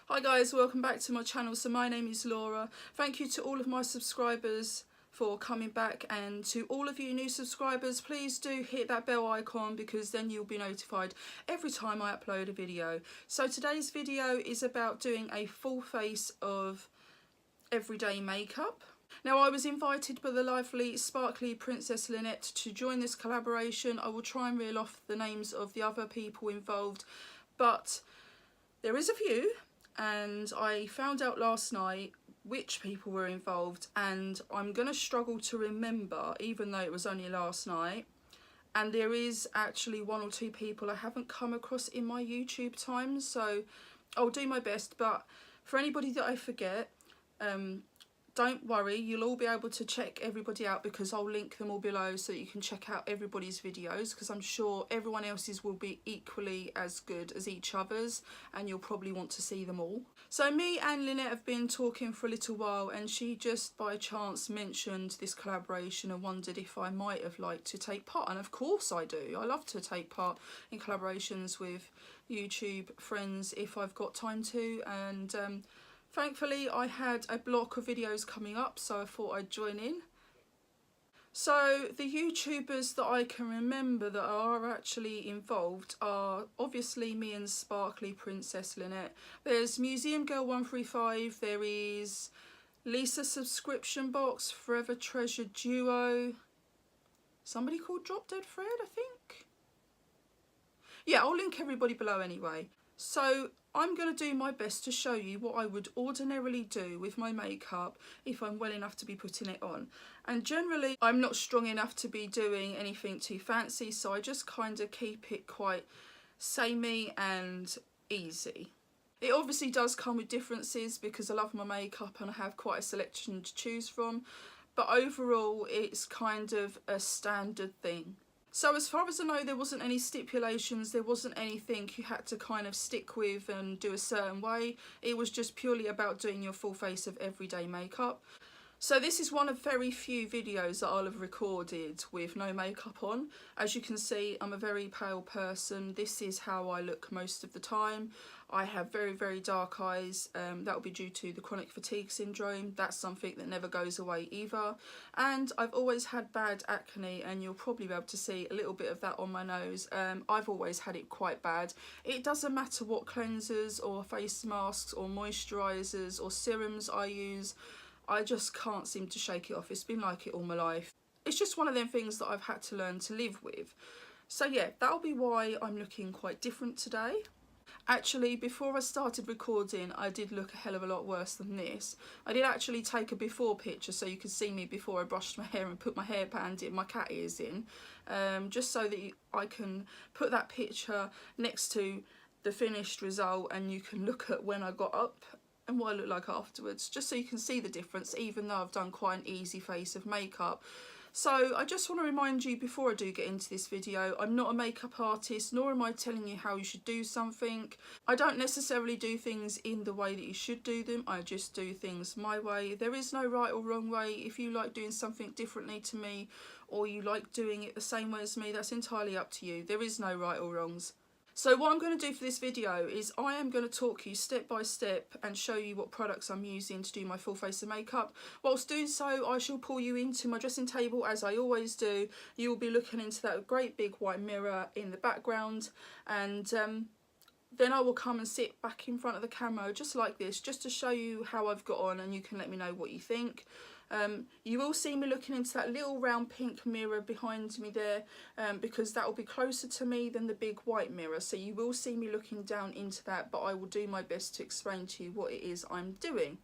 Hi guys, welcome back to my channel. So my name is Laura. Thank you to all of my subscribers for coming back, and to all of you new subscribers, please do hit that bell icon because then you'll be notified every time I upload a video. So today's video is about doing a full face of everyday makeup. Now, I was invited by the lovely sparkly Princess Lynette to join this collaboration. I will try and reel off the names of the other people involved, but there is a few, and I found out last night which people were involved, and I'm going to struggle to remember even though it was only last night. And there is actually one or two people I haven't come across in my YouTube time, so I'll do my best. But for anybody that I forget, don't worry, you'll all be able to check everybody out because I'll link them all below so that you can check out everybody's videos, because I'm sure everyone else's will be equally as good as each other's and you'll probably want to see them all. So me and Lynette have been talking for a little while, and she just by chance mentioned this collaboration and wondered if I might have liked to take part, and of course I do. I love to take part in collaborations with YouTube friends if I've got time to, and thankfully I had a block of videos coming up, so I thought I'd join in. So the YouTubers that I can remember that are actually involved are obviously me and Sparkly Princess Lynette. There's Museum Girl 135, there is Lisa Subscription Box, Forever Treasure Duo, somebody called Drop Dead Fred, I think. Yeah, I'll link everybody below anyway. So I'm going to do my best to show you what I would ordinarily do with my makeup if I'm well enough to be putting it on. And generally I'm not strong enough to be doing anything too fancy, so I just kind of keep it quite samey and easy. It obviously does come with differences because I love my makeup and I have quite a selection to choose from, but overall it's kind of a standard thing. So as far as I know, there wasn't any stipulations, there wasn't anything you had to kind of stick with and do a certain way. It was just purely about doing your full face of everyday makeup. So this is one of very few videos that I'll have recorded with no makeup on. As you can see, I'm a very pale person. This is how I look most of the time. I have very, very dark eyes. That will be due to the chronic fatigue syndrome. That's something that never goes away either. And I've always had bad acne, and you'll probably be able to see a little bit of that on my nose. I've always had it quite bad. It doesn't matter what cleansers or face masks or moisturisers or serums I use, I just can't seem to shake it off. It's been like it all my life. It's just one of them things that I've had to learn to live with. So yeah, that'll be why I'm looking quite different today. Actually, before I started recording, I did look a hell of a lot worse than this. I did actually take a before picture so you could see me before I brushed my hair and put my hairband in, my cat ears in, just so that I can put that picture next to the finished result and you can look at when I got up and what I look like afterwards, just so you can see the difference, even though I've done quite an easy face of makeup. So I just want to remind you before I do get into this video, I'm not a makeup artist, nor am I telling you how you should do something. I don't necessarily do things in the way that you should do them, I just do things my way. There is no right or wrong way. If you like doing something differently to me, or you like doing it the same way as me, that's entirely up to you. There is no right or wrongs. So what I'm going to do for this video is I am going to talk you step by step and show you what products I'm using to do my full face of makeup. Whilst doing so, I shall pull you into my dressing table as I always do. You will be looking into that great big white mirror in the background, and then I will come and sit back in front of the camera just like this, just to show you how I've got on, and you can let me know what you think. You will see me looking into that little round pink mirror behind me there, because that will be closer to me than the big white mirror, so you will see me looking down into that, but I will do my best to explain to you what it is I'm doing.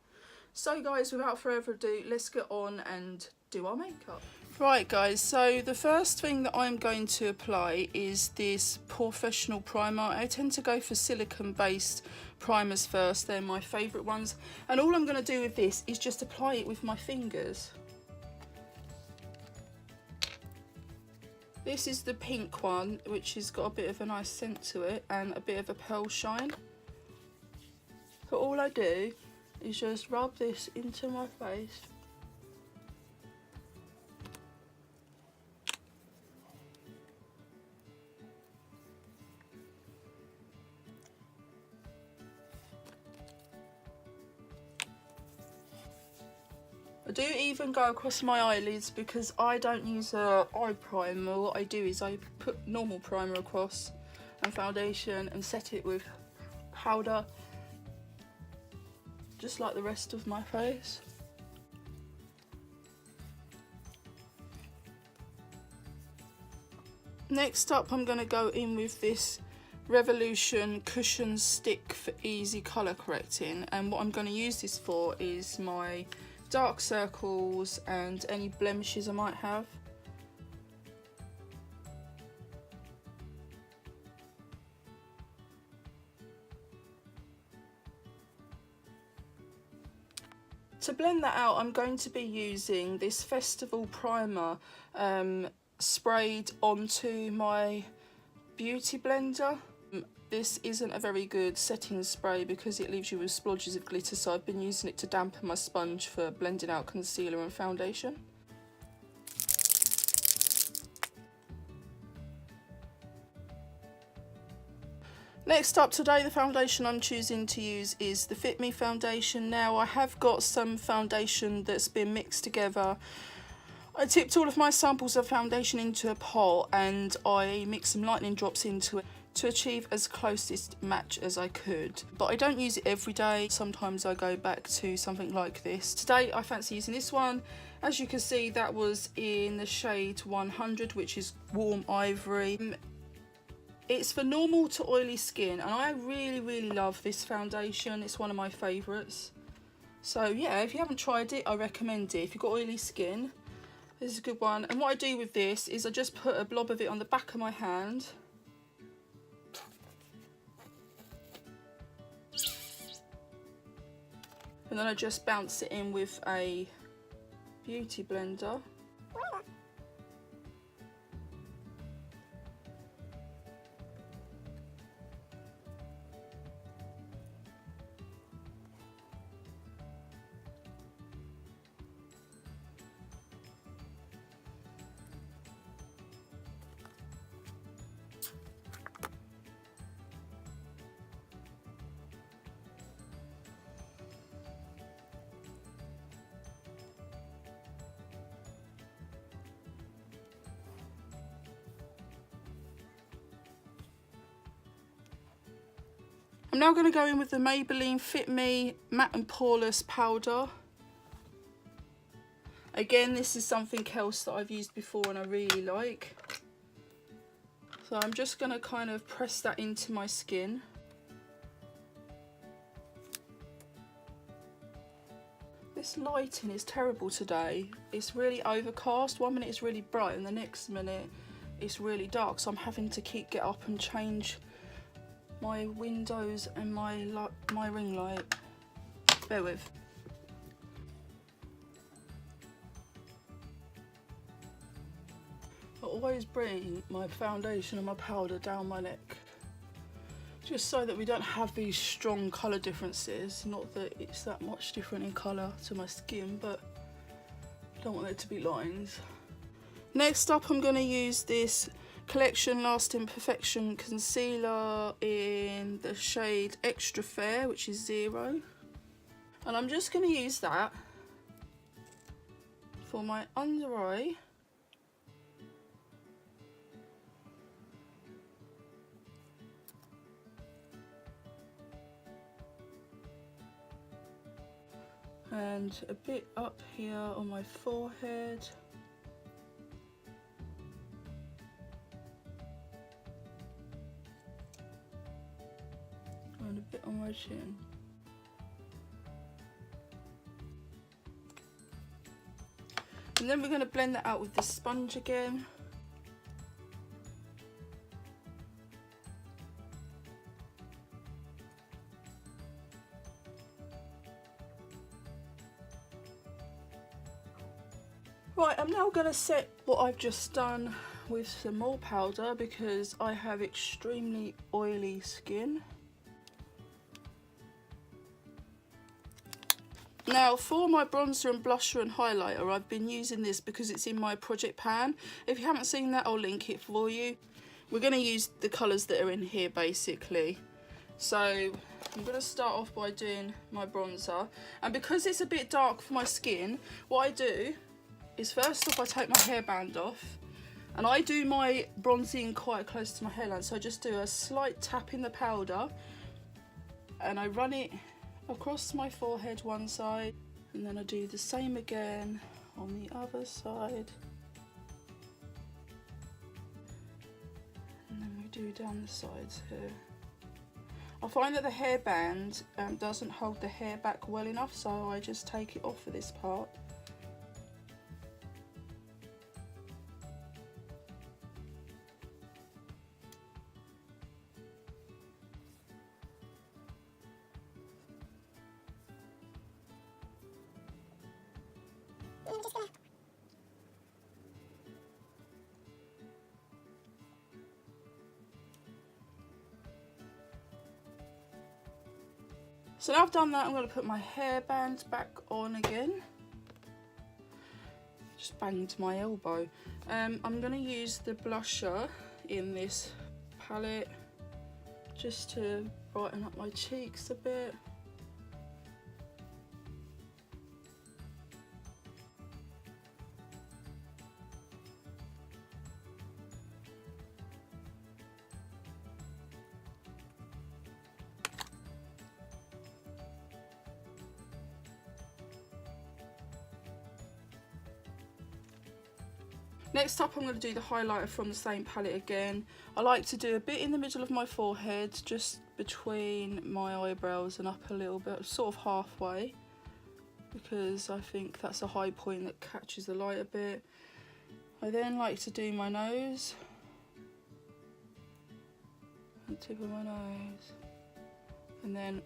So guys, without further ado, let's get on and do our makeup. Right guys, so the first thing that I'm going to apply is this professional primer. I tend to go for silicone based primers first, they're my favourite ones, and all I'm going to do with this is just apply it with my fingers. This is the pink one, which has got a bit of a nice scent to it and a bit of a pearl shine. So all I do is just rub this into my face. I do even go across my eyelids because I don't use a eye primer. What I do is I put normal primer across and foundation and set it with powder, just like the rest of my face. Next up, I'm going to go in with this Revolution Cushion Stick for easy colour correcting, and what I'm going to use this for is my dark circles and any blemishes I might have. To blend that out, I'm going to be using this Festival Primer sprayed onto my beauty blender. This isn't a very good setting spray because it leaves you with splodges of glitter, so I've been using it to dampen my sponge for blending out concealer and foundation. Next up today, the foundation I'm choosing to use is the Fit Me foundation. Now, I have got some foundation that's been mixed together. I tipped all of my samples of foundation into a pot and I mixed some lightning drops into it to achieve as closest match as I could. But I don't use it every day. Sometimes I go back to something like this. Today I fancy using this one. As you can see, that was in the shade 100, which is warm ivory. It's for normal to oily skin, and I really love this foundation. It's one of my favourites. So yeah, if you haven't tried it, I recommend it. If you've got oily skin, this is a good one. And what I do with this is I just put a blob of it on the back of my hand. And then I just bounce it in with a beauty blender. I'm now going to go in with the Maybelline Fit Me Matte and Poreless powder. Again, this is something else that I've used before and I really like. So I'm just going to kind of press that into my skin. This lighting is terrible today. It's really overcast. 1 minute it's really bright and the next minute it's really dark. So I'm having to get up and change my windows and my ring light. Bear with. I always bring my foundation and my powder down my neck, just so that we don't have these strong colour differences. Not that it's that much different in colour to my skin, but I don't want there to be lines. Next up, I'm going to use this Collection Lasting Perfection concealer in the shade Extra Fair, which is 0, and I'm just going to use that for my under eye. And a bit up here on my forehead. And a bit on my chin. And then we're going to blend that out with the sponge again. Right, I'm now going to set what I've just done with some more powder because I have extremely oily skin. Now for my bronzer and blusher and highlighter, I've been using this because it's in my project pan. If you haven't seen that, I'll link it for you. We're going to use the colours that are in here basically. So I'm going to start off by doing my bronzer, and because it's a bit dark for my skin, what I do is first off I take my hairband off, and I do my bronzing quite close to my hairline, so I just do a slight tap in the powder and I run it across my forehead one side, and then I do the same again on the other side, and then we do down the sides here. I find that the hairband doesn't hold the hair back well enough, so I just take it off for this part. So now I've done that, I'm going to put my hairband back on again. Just banged my elbow. I'm going to use the blusher in this palette just to brighten up my cheeks a bit. Next up, I'm going to do the highlighter from the same palette again. I like to do a bit in the middle of my forehead, just between my eyebrows and up a little bit, sort of halfway, because I think that's a high point that catches the light a bit. I then like to do my nose, the tip of my nose, and then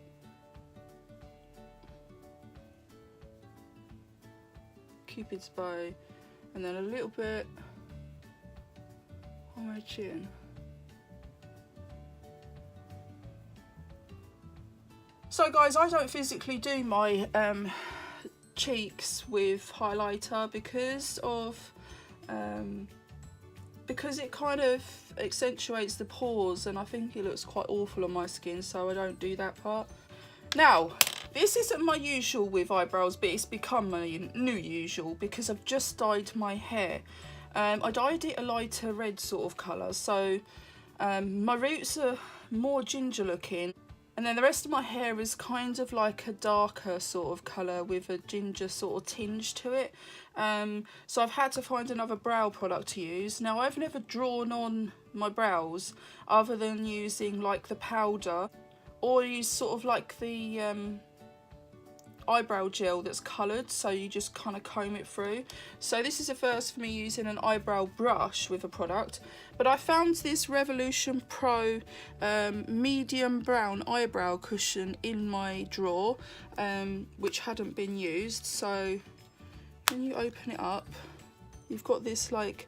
Cupid's bow, and then a little bit on my chin. So guys, I don't physically do my cheeks with highlighter because it kind of accentuates the pores, and I think it looks quite awful on my skin, so I don't do that part. Now, this isn't my usual with eyebrows, but it's become my new usual because I've just dyed my hair. I dyed it a lighter red sort of colour, so my roots are more ginger looking, and then the rest of my hair is kind of like a darker sort of colour with a ginger sort of tinge to it. So I've had to find another brow product to use. Now, I've never drawn on my brows other than using like the powder, or use sort of like the eyebrow gel that's coloured, so you just kind of comb it through. So this is a first for me using an eyebrow brush with a product, but I found this Revolution Pro medium brown eyebrow cushion in my drawer, which hadn't been used. So when you open it up, you've got this like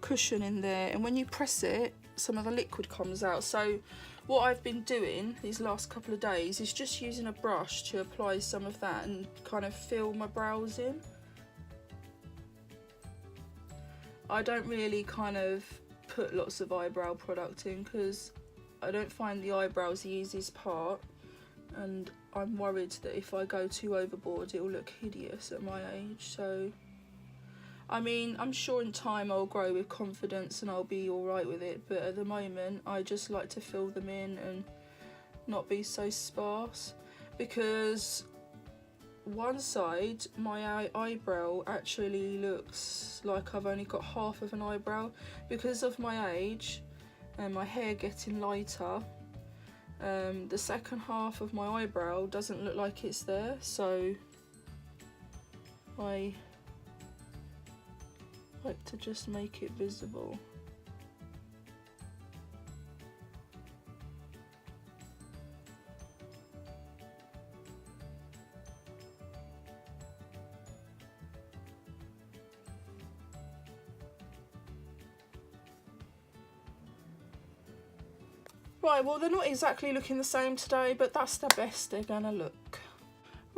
cushion in there, and when you press it, some of the liquid comes out. So what I've been doing these last couple of days is just using a brush to apply some of that and kind of fill my brows in. I don't really kind of put lots of eyebrow product in because I don't find the eyebrows the easiest part, and I'm worried that if I go too overboard it will look hideous at my age. So I mean, I'm sure in time I'll grow with confidence and I'll be alright with it, but at the moment I just like to fill them in and not be so sparse, because one side, my eyebrow actually looks like I've only got half of an eyebrow because of my age and my hair getting lighter. The second half of my eyebrow doesn't look like it's there, so I like to just make it visible. Right, well, they're not exactly looking the same today, but that's the best they're gonna look.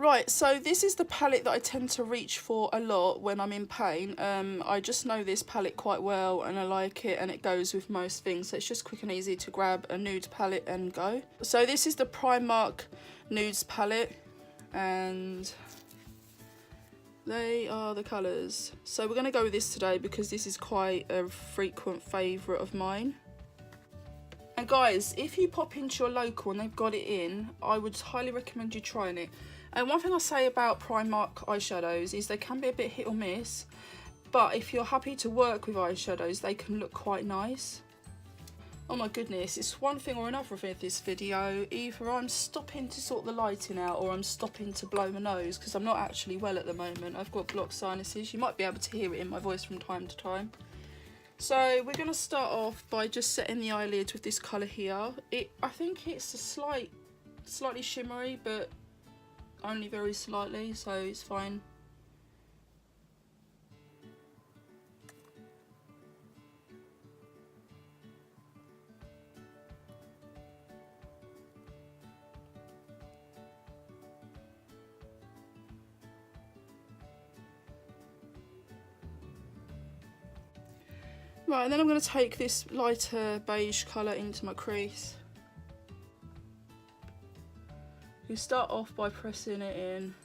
Right, so this is the palette that I tend to reach for a lot when I'm in pain. I just know this palette quite well and I like it, and it goes with most things. So it's just quick and easy to grab a nude palette and go. So this is the Primark Nudes palette, and they are the colours. So we're going to go with this today because this is quite a frequent favourite of mine. And guys, if you pop into your local and they've got it in, I would highly recommend you trying it. And one thing I say about Primark eyeshadows is they can be a bit hit or miss, but if you're happy to work with eyeshadows, they can look quite nice. Oh my goodness, it's one thing or another with this video. Either I'm stopping to sort the lighting out or I'm stopping to blow my nose because I'm not actually well at the moment. I've got blocked sinuses. You might be able to hear it in my voice from time to time. So we're going to start off by just setting the eyelid with this colour here. I think it's a slightly shimmery, but only very slightly, so it's fine. Right, and then I'm going to take this lighter beige colour into my crease. You start off by pressing it in.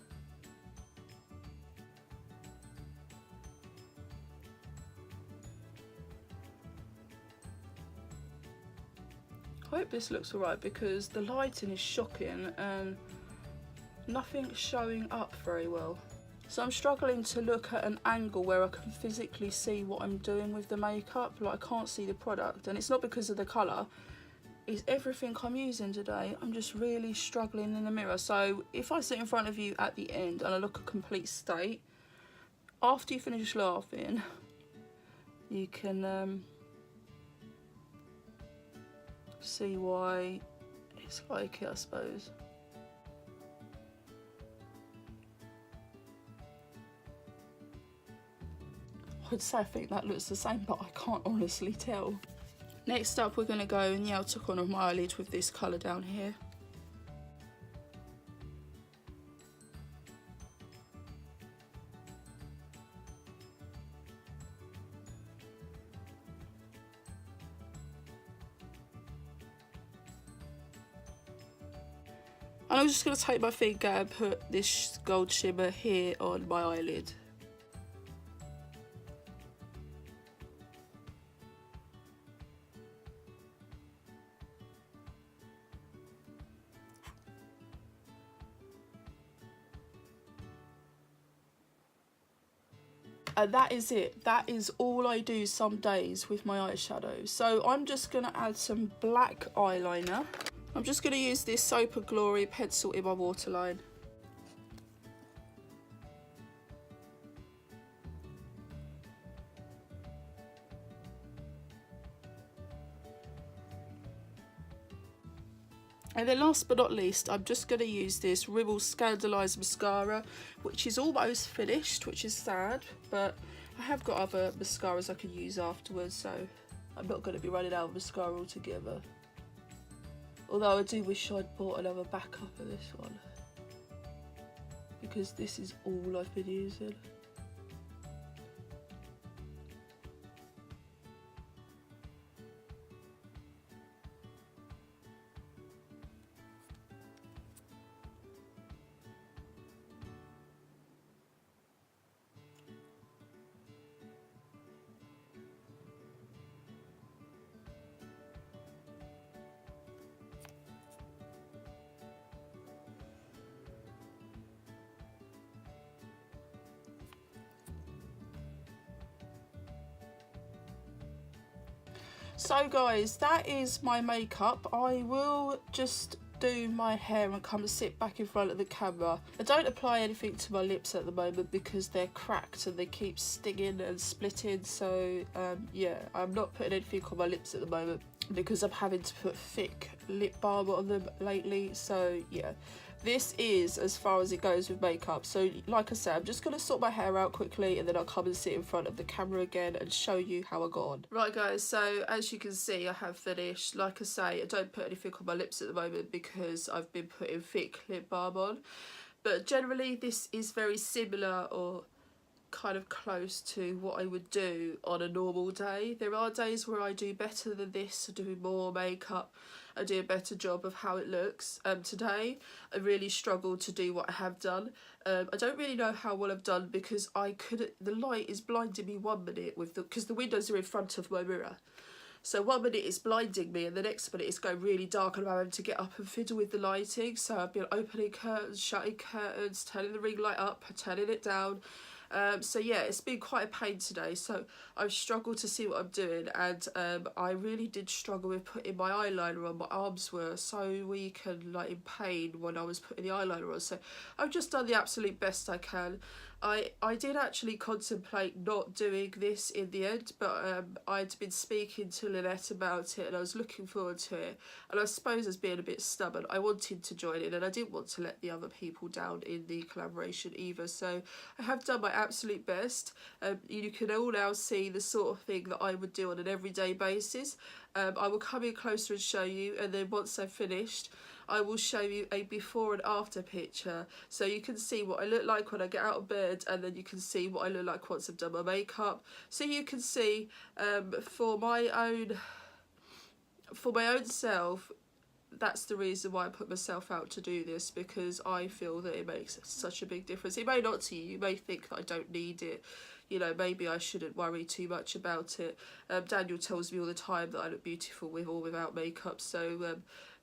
I hope this looks alright because the lighting is shocking and nothing's showing up very well. So I'm struggling to look at an angle where I can physically see what I'm doing with the makeup. Like, I can't see the product, and it's not because of the colour. It's everything I'm using today. I'm just really struggling in the mirror. So if I sit in front of you at the end and I look a complete state, after you finish laughing, you can see why it's like it, I suppose. I'd say I think that looks the same, but I can't honestly tell. Next up, we're going to go in the outer corner of my eyelid with this colour down here. And I'm just going to take my finger and put this gold shimmer here on my eyelid. And that is it. That is all I do some days with my eyeshadow. So I'm just going to add some black eyeliner. I'm just going to use this Soap & Glory pencil in my waterline. And then last but not least, I'm just going to use this Rimmel Scandalise mascara, which is almost finished, which is sad, but I have got other mascaras I can use afterwards, so I'm not going to be running out of mascara altogether. Although I do wish I'd bought another backup of this one, because this is all I've been using. So guys, that is my makeup. I will just do my hair and come and sit back in front of the camera. I don't apply anything to my lips at the moment because they're cracked and they keep stinging and splitting, so yeah, I'm not putting anything on my lips at the moment because I'm having to put thick lip balm on them lately, so yeah. This is as far as it goes with makeup. So like I said, I'm just going to sort my hair out quickly and then I'll come and sit in front of the camera again and show you how I got on. Right guys, so as you can see I have finished. Like I say, I don't put anything on my lips at the moment because I've been putting thick lip balm on. But generally this is very similar or kind of close to what I would do on a normal day. There are days where I do better than this, I do more makeup, I do a better job of how it looks. Today I really struggled to do what I have done. I don't really know how well I've done because the light is blinding me 1 minute because the windows are in front of my mirror. So 1 minute it's blinding me and the next minute it's going really dark and I'm having to get up and fiddle with the lighting. So I've been opening curtains, shutting curtains, turning the ring light up, turning it down. So yeah, it's been quite a pain today, so I've struggled to see what I'm doing, and I really did struggle with putting my eyeliner on. My arms were so weak and like in pain when I was putting the eyeliner on, so I've just done the absolute best I can. I did actually contemplate not doing this in the end, but I'd been speaking to Lynette about it and I was looking forward to it, and I suppose as being a bit stubborn, I wanted to join in and I didn't want to let the other people down in the collaboration either, so I have done my absolute best. You can all now see the sort of thing that I would do on an everyday basis. I will come in closer and show you, and then once I've finished I will show you a before and after picture, so you can see what I look like when I get out of bed, and then you can see what I look like once I've done my makeup, so you can see for my own self, that's the reason why I put myself out to do this, because I feel that it makes such a big difference. It may not to you, you may think that I don't need it, you know, maybe I shouldn't worry too much about it. Daniel tells me all the time that I look beautiful with or without makeup, so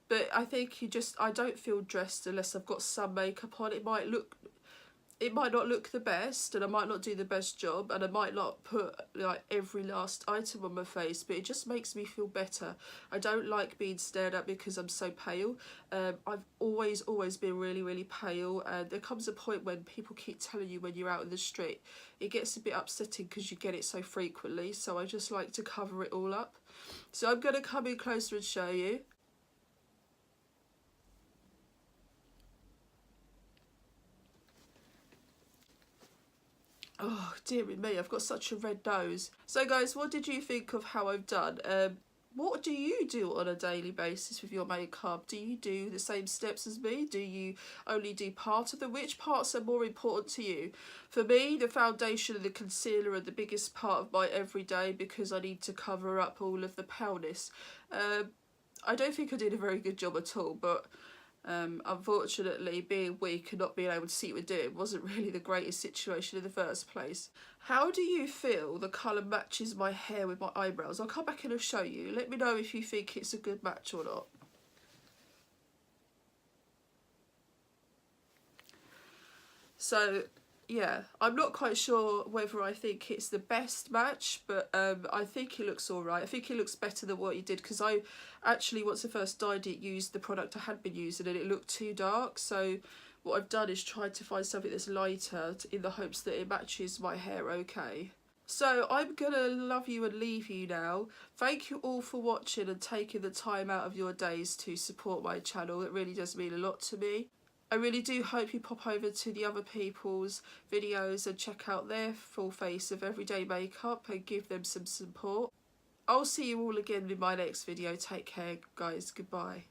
but I think I don't feel dressed unless I've got some makeup on. It might not look the best, and I might not do the best job, and I might not put like every last item on my face, but it just makes me feel better. I don't like being stared at because I'm so pale. I've always been really pale, and there comes a point when people keep telling you when you're out in the street, it gets a bit upsetting because you get it so frequently, so I just like to cover it all up. So I'm going to come in closer and show you. Oh, dear me, I've got such a red nose. So guys, what did you think of how I've done? What do you do on a daily basis with your makeup? Do you do the same steps as me? Do you only do part of them? Which parts are more important to you? For me, the foundation and the concealer are the biggest part of my everyday because I need to cover up all of the paleness. I don't think I did a very good job at all, but unfortunately, being weak and not being able to see what we're doing wasn't really the greatest situation in the first place. How do you feel the colour matches my hair with my eyebrows? I'll come back in and show you. Let me know if you think it's a good match or not. So yeah, I'm not quite sure whether I think it's the best match, but I think it looks alright. I think it looks better than what you did, because I actually, once I first dyed it, used the product I had been using and it looked too dark. So what I've done is tried to find something that's lighter in the hopes that it matches my hair okay. So I'm gonna love you and leave you now. Thank you all for watching and taking the time out of your days to support my channel. It really does mean a lot to me. I really do hope you pop over to the other people's videos and check out their full face of everyday makeup and give them some support. I'll see you all again in my next video. Take care, guys. Goodbye.